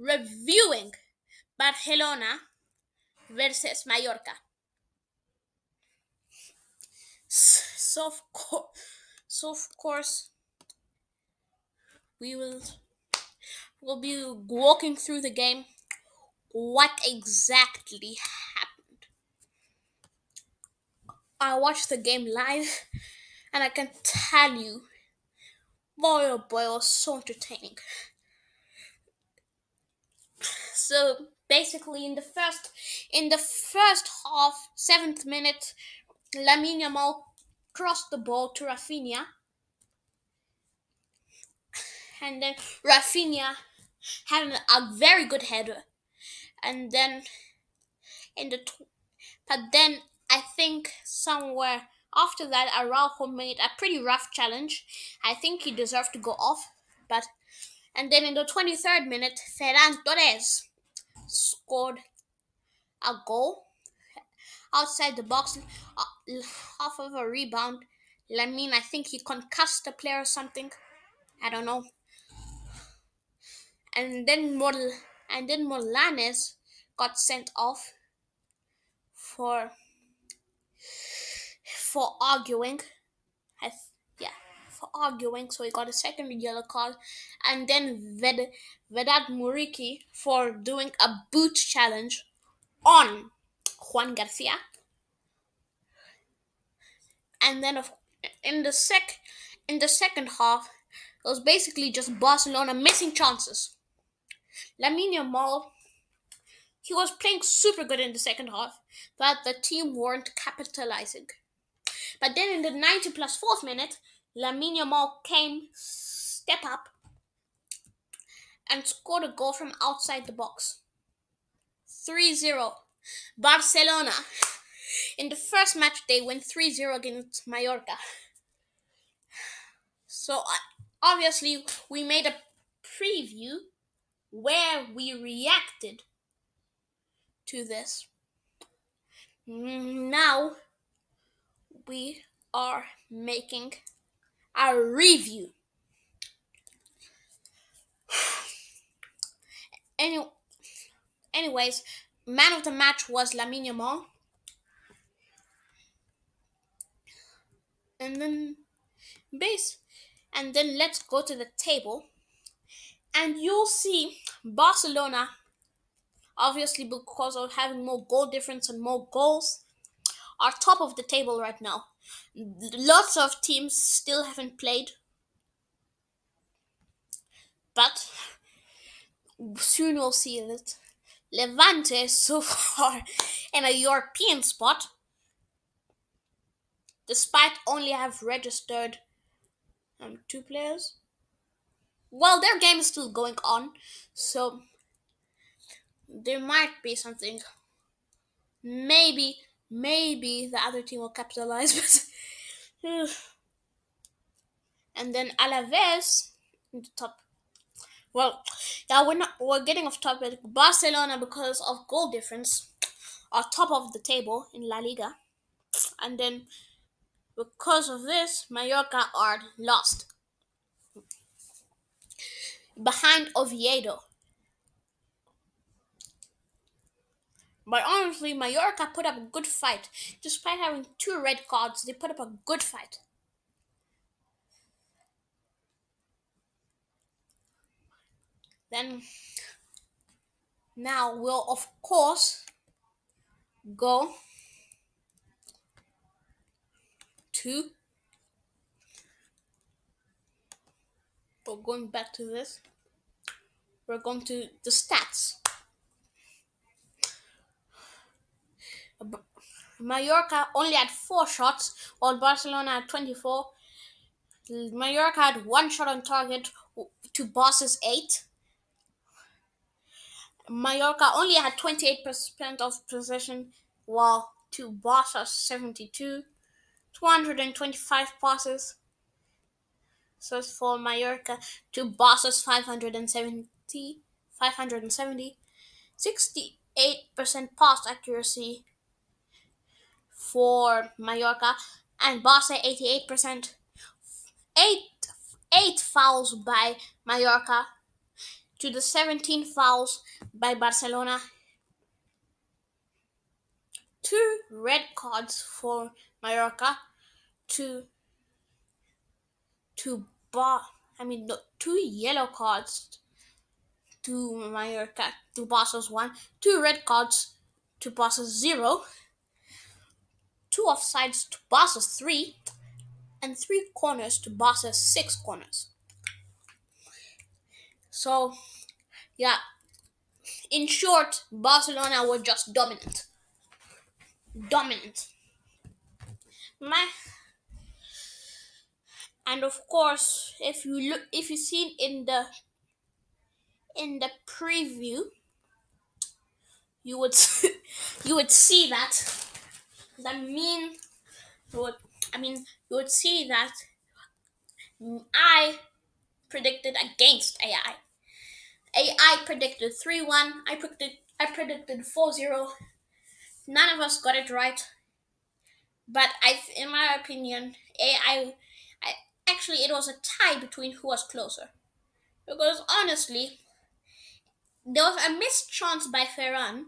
reviewing Barcelona versus Mallorca. So of course, we will be walking through the game. What exactly happened? I watched the game live, and I can tell you, boy oh boy, it was so entertaining. So basically, in the first half, 7th minute, Lamine Yamal crossed the ball to Rafinha, and then Rafinha had a very good header, and then in the but then I think somewhere after that Araujo made a pretty rough challenge. I think he deserved to go off, but and then in the 23rd minute, Ferran Torres scored a goal outside the box, off of a rebound. I think he concussed a player or something. I don't know. And then Molanes got sent off for arguing. Yeah, for arguing. So he got a second yellow card. And then Vedat Muriqi for doing a boot challenge on Juan Garcia. And then in the second half, it was basically just Barcelona missing chances. Lamine Yamal, he was playing super good in the second half, but the team weren't capitalizing. But then in the 90 plus 4th minute, Lamine Yamal came, step up, and scored a goal from outside the box. 3-0. Barcelona. In the first match, they win 3-0 against Mallorca. So obviously, we made a preview where we reacted to this. Now we are making a review. Anyways, man of the match was Lamine Yamal. And then let's go to the table. And you'll see Barcelona, obviously because of having more goal difference and more goals, are top of the table right now. Lots of teams still haven't played, but soon we'll see that Levante so far in a European spot, despite only have registered 2 players. Well, their game is still going on, so there might be something. Maybe the other team will capitalize, but and then Alaves in the top. Well, yeah, we're getting off topic. Barcelona, because of goal difference, are top of the table in La Liga, and then because of this, Mallorca are lost behind Oviedo. But honestly, Mallorca put up a good fight. Despite having 2 red cards, they put up a good fight. Then, now we'll of course go to. We're going back to this. We're going to the stats. Mallorca only had 4 shots, while Barcelona had 24. Mallorca had 1 shot on target to Barca's 8. Mallorca only had 28% of possession, while to Barca's 72. 225 passes. So it's for Mallorca to Barca's 570. 68% pass accuracy for Mallorca, and Barca 88%. Eight fouls by Mallorca to the 17 fouls by Barcelona. 2 red cards for Mallorca. Two, two bar. I mean, no, 2 yellow cards to Mallorca. To Barca's 1. 2 red cards to Barca's 0. 2 offsides to Barca's 3. And 3 corners to Barca's 6 corners. So, yeah. In short, Barcelona were just dominant. Dominant. And of course, if you seen in the preview, you would you would see that Lamine would you would see that I predicted against AI. AI predicted 3-1. I predicted 4-0. None of us got it right. But in my opinion, I actually it was a tie between who was closer. Because honestly, there was a missed chance by Ferran.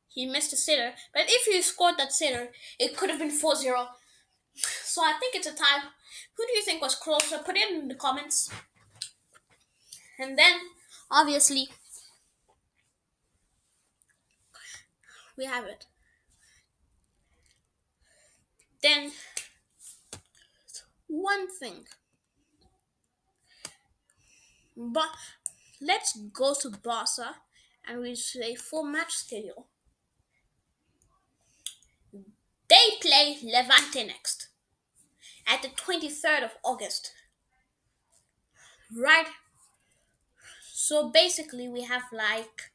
He missed a sitter. But if he scored that sitter, it could have been 4-0. So I think it's a tie. Who do you think was closer? Put it in the comments. And then, obviously, we have it. Then, one thing. But let's go to Barca and we say full match schedule. They play Levante next at the 23rd of August. Right? So basically, we have like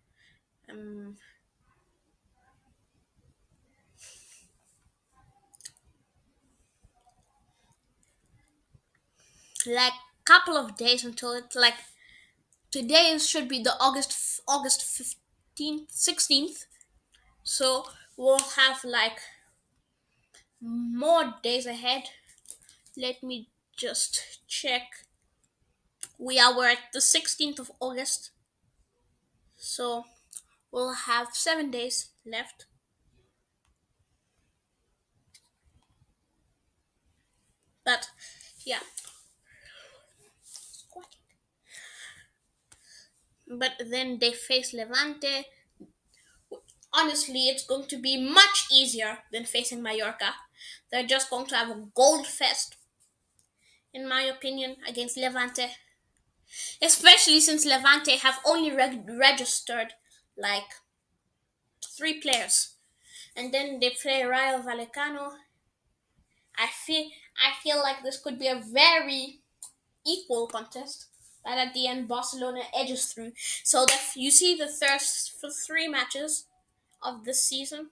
couple of days until it like today should be the August 15th 16th, so we'll have like more days ahead. Let me just check. We're at the 16th of August, so we'll have 7 days left. But yeah, but then they face Levante. Honestly, it's going to be much easier than facing Mallorca. They're just going to have a gold fest, in my opinion, against Levante. Especially since Levante have only registered like 3 players. And then they play Rayo Vallecano. I feel like this could be a very equal contest. But at the end, Barcelona edges through. So that you see the first 3 matches of this season.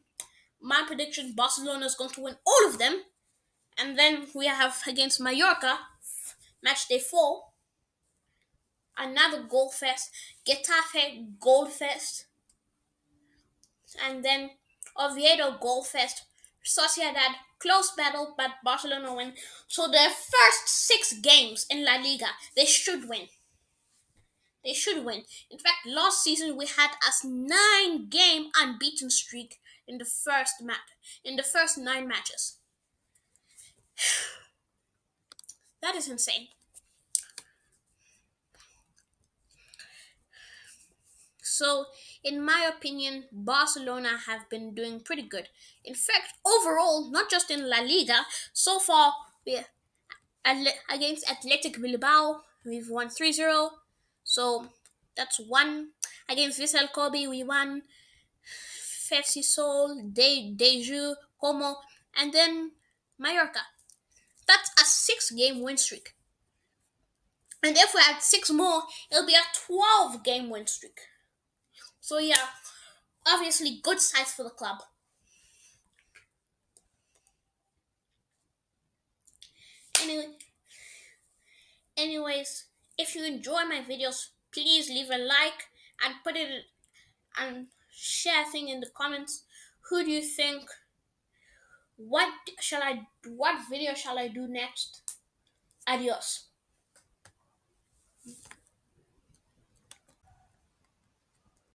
My prediction: Barcelona is going to win all of them, and then we have against Mallorca, match day 4, another goal fest. Getafe goal fest, and then Oviedo goal fest. Sociedad close battle, but Barcelona win. So their first 6 games in La Liga, they should win. They should win. In fact, last season we had a 9-game unbeaten streak in the first 9 matches. That is insane. So, in my opinion, Barcelona have been doing pretty good. In fact, overall, not just in La Liga, so far against Athletic Bilbao, we've won 3-0. So that's one. Against Vissel Kobe, we won. FC Seoul, Deju, Como, and then Mallorca. That's a 6-game win streak. And if we add 6 more, it'll be a 12-game win streak. So yeah, obviously good size for the club. Anyways, if you enjoy my videos, please leave a like and put it and share thing in the comments. Who do you think? What video shall I do next? Adios.